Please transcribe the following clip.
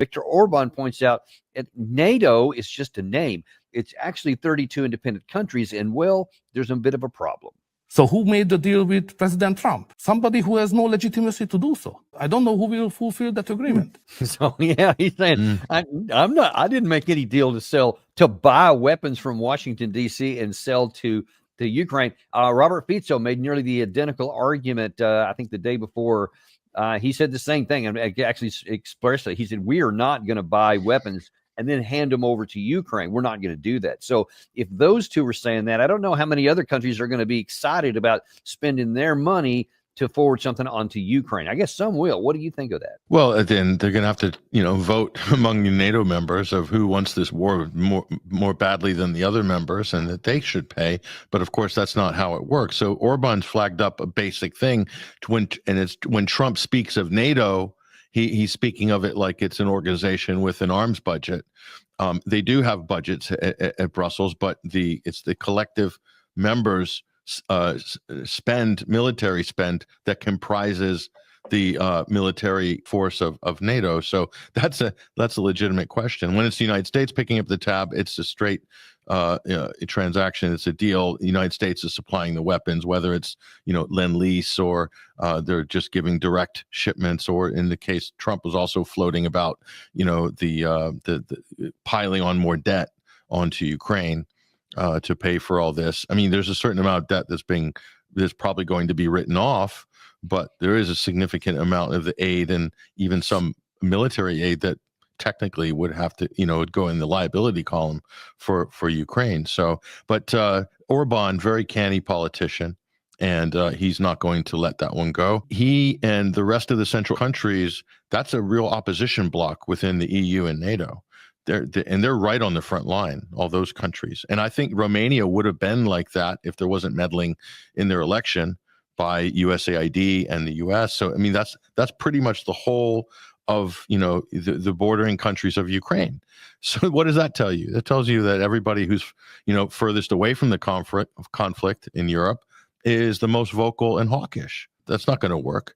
Viktor Orban points out that NATO is just a name. It's actually 32 independent countries, and, well, there's a bit of a problem. So who made the deal with President Trump? Somebody who has no legitimacy to do so. I don't know who will fulfill that agreement. So, yeah, he's saying, I didn't make any deal to buy weapons from Washington, D.C. and sell to Ukraine. Robert Fico made nearly the identical argument, I think the day before. He said the same thing, and actually expressly, he said, we are not going to buy weapons and then hand them over to Ukraine. We're not going to do that. So if those two were saying that, I don't know how many other countries are going to be excited about spending their money to forward something onto Ukraine. I guess some will. What do you think of that? Well, then they're going to have to, vote among the NATO members of who wants this war more badly than the other members, and that they should pay. But of course, that's not how it works. So Orban's flagged up a basic thing when Trump speaks of NATO, he's speaking of it like it's an organization with an arms budget. They do have budgets at Brussels, but it's the collective members' military spend that comprises the military force of NATO. So that's a legitimate question. When it's the United States picking up the tab, it's a straight transaction. It's a deal. The United States is supplying the weapons, whether it's lend-lease or they're just giving direct shipments, or in the case Trump was also floating about the piling on more debt onto Ukraine to pay for all this. I mean, there's a certain amount of debt that's probably going to be written off, but there is a significant amount of the aid and even some military aid that technically would have to, go in the liability column for Ukraine. So, but Orban, very canny politician, and he's not going to let that one go. He and the rest of the central countries, that's a real opposition bloc within the EU and NATO. They're right on the front line, all those countries. And I think Romania would have been like that if there wasn't meddling in their election by USAID and the US. So, I mean, that's pretty much the whole of, the bordering countries of Ukraine. So what does that tell you? That tells you that everybody who's, furthest away from the conflict in Europe is the most vocal and hawkish. That's not going to work.